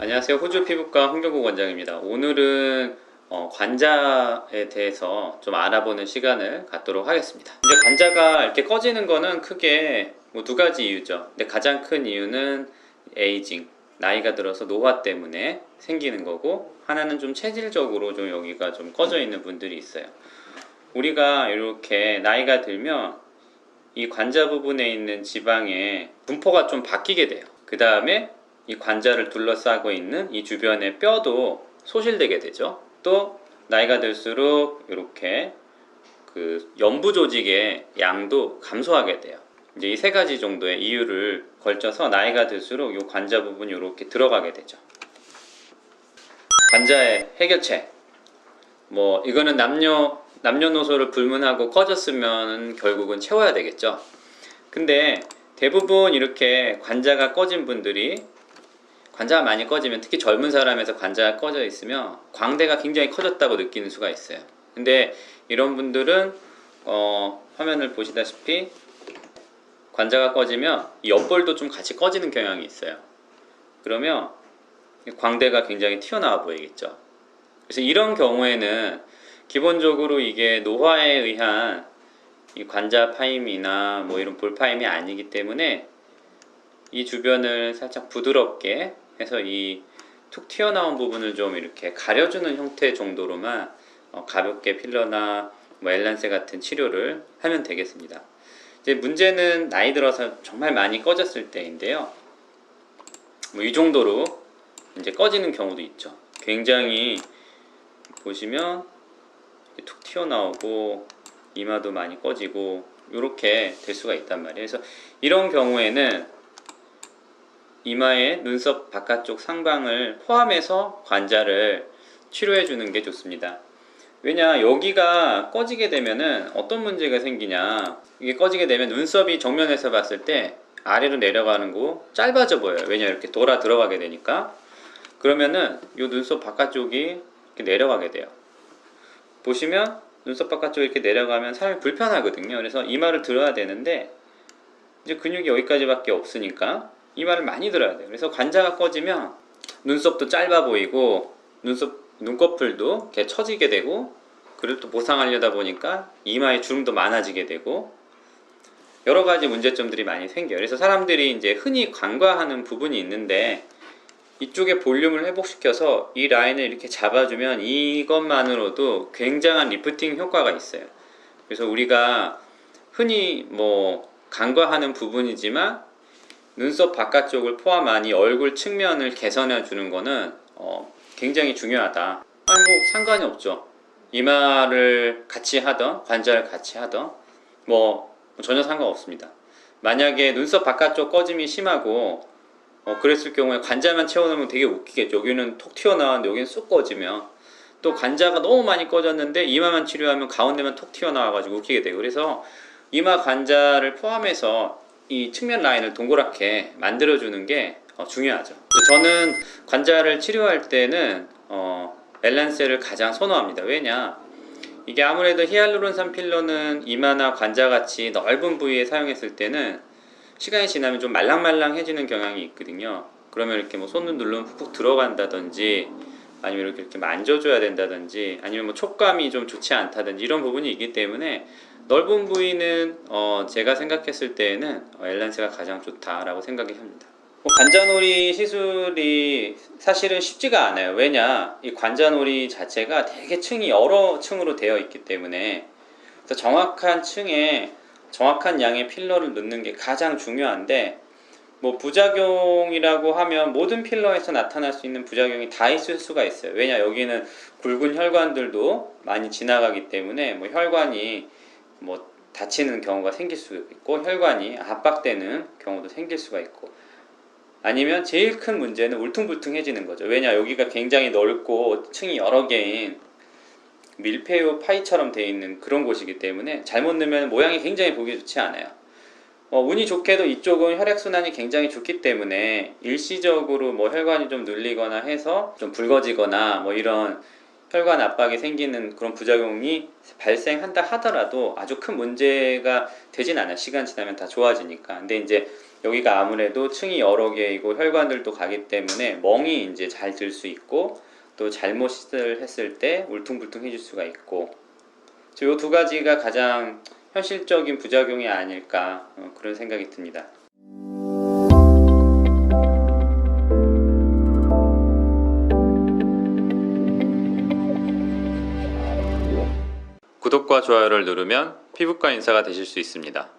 안녕하세요. 호주 피부과 홍경국 원장입니다. 오늘은 관자에 대해서 좀 알아보는 시간을 갖도록 하겠습니다. 이제 관자가 이렇게 꺼지는 거는 크게 두 가지 이유죠. 근데 가장 큰 이유는 에이징, 나이가 들어서 노화 때문에 생기는 거고, 하나는 좀 체질적으로 좀 여기가 좀 꺼져 있는 분들이 있어요. 우리가 이렇게 나이가 들면 이 관자 부분에 있는 지방의 분포가 좀 바뀌게 돼요. 그 다음에 이 관자를 둘러싸고 있는 이 주변의 뼈도 소실되게 되죠. 또 나이가 들수록 이렇게 그 연부 조직의 양도 감소하게 돼요. 이제 이 세 가지 정도의 이유를 걸쳐서 나이가 들수록 이 관자 부분이 이렇게 들어가게 되죠. 관자의 해결책, 이거는 남녀노소를 불문하고 꺼졌으면 결국은 채워야 되겠죠. 근데 대부분 이렇게 관자가 꺼진 분들이, 관자가 많이 꺼지면, 특히 젊은 사람에서 관자가 꺼져 있으면 광대가 굉장히 커졌다고 느끼는 수가 있어요. 근데 이런 분들은 화면을 보시다시피 관자가 꺼지면 이 옆볼도 좀 같이 꺼지는 경향이 있어요. 그러면 광대가 굉장히 튀어나와 보이겠죠. 그래서 이런 경우에는 기본적으로 이게 노화에 의한 이 관자 파임이나 이런 볼 파임이 아니기 때문에 이 주변을 살짝 부드럽게 해서 이 툭 튀어나온 부분을 좀 이렇게 가려주는 형태 정도로만 가볍게 필러나 엘란세 같은 치료를 하면 되겠습니다. 이제 문제는 나이 들어서 정말 많이 꺼졌을 때인데요. 이 정도로 이제 꺼지는 경우도 있죠. 굉장히 보시면 툭 튀어나오고 이마도 많이 꺼지고 이렇게 될 수가 있단 말이에요. 그래서 이런 경우에는 이마의 눈썹 바깥쪽 상방을 포함해서 관자를 치료해 주는 게 좋습니다. 왜냐, 여기가 꺼지게 되면은 어떤 문제가 생기냐, 이게 꺼지게 되면 눈썹이 정면에서 봤을 때 아래로 내려가는 거 짧아져 보여요. 왜냐, 이렇게 돌아 들어가게 되니까. 그러면은 이 눈썹 바깥쪽이 이렇게 내려가게 돼요. 보시면 눈썹 바깥쪽이 이렇게 내려가면 사람이 불편하거든요. 그래서 이마를 들어야 되는데 이제 근육이 여기까지밖에 없으니까 이마를 많이 들어야 돼요. 그래서 관자가 꺼지면 눈썹도 짧아 보이고 눈꺼풀도 이렇게 처지게 되고, 그리고 또 보상하려다 보니까 이마에 주름도 많아지게 되고 여러 가지 문제점들이 많이 생겨요. 그래서 사람들이 이제 흔히 간과하는 부분이 있는데, 이쪽에 볼륨을 회복시켜서 이 라인을 이렇게 잡아주면 이것만으로도 굉장한 리프팅 효과가 있어요. 그래서 우리가 흔히 간과하는 부분이지만 눈썹 바깥쪽을 포함한 이 얼굴 측면을 개선해 주는 거는 굉장히 중요하다. 상관이 없죠. 이마를 같이 하던 관자를 같이 하던 전혀 상관없습니다. 만약에 눈썹 바깥쪽 꺼짐이 심하고 그랬을 경우에 관자만 채워놓으면 되게 웃기겠죠. 여기는 톡 튀어나왔는데 여기는 쑥 꺼지면, 또 관자가 너무 많이 꺼졌는데 이마만 치료하면 가운데만 톡 튀어나와가지고 웃기게 되고, 그래서 이마 관자를 포함해서 이 측면 라인을 동그랗게 만들어주는 게 중요하죠. 저는 관자를 치료할 때는 엘란세를 가장 선호합니다. 왜냐, 이게 아무래도 히알루론산 필러는 이마나 관자같이 넓은 부위에 사용했을 때는 시간이 지나면 좀 말랑말랑해지는 경향이 있거든요. 그러면 이렇게 손을 누르면 푹푹 들어간다든지, 아니면 이렇게 만져줘야 된다든지, 아니면 촉감이 좀 좋지 않다든지 이런 부분이 있기 때문에 넓은 부위는 제가 생각했을 때에는 엘란세가 가장 좋다라고 생각이 합니다. 관자놀이 시술이 사실은 쉽지가 않아요. 왜냐, 이 관자놀이 자체가 되게 층이 여러 층으로 되어 있기 때문에, 그래서 정확한 층에 정확한 양의 필러를 넣는 게 가장 중요한데, 부작용이라고 하면 모든 필러에서 나타날 수 있는 부작용이 다 있을 수가 있어요. 왜냐, 여기는 굵은 혈관들도 많이 지나가기 때문에 혈관이 다치는 경우가 생길 수 있고, 혈관이 압박되는 경우도 생길 수가 있고, 아니면 제일 큰 문제는 울퉁불퉁해지는 거죠. 왜냐, 여기가 굉장히 넓고 층이 여러 개인 밀푀유 파이처럼 되어 있는 그런 곳이기 때문에 잘못 넣으면 모양이 굉장히 보기 좋지 않아요. 운이 좋게도 이쪽은 혈액순환이 굉장히 좋기 때문에 일시적으로 혈관이 좀 눌리거나 해서 좀 붉어지거나 이런 혈관 압박이 생기는 그런 부작용이 발생한다 하더라도 아주 큰 문제가 되진 않아요. 시간 지나면 다 좋아지니까. 근데 이제 여기가 아무래도 층이 여러 개이고 혈관들도 가기 때문에 멍이 이제 잘 들 수 있고 또 잘못을 했을 때 울퉁불퉁해질 수가 있고, 이 두 가지가 가장 현실적인 부작용이 아닐까 그런 생각이 듭니다. 구독과 좋아요를 누르면 피부과 인사가 되실 수 있습니다.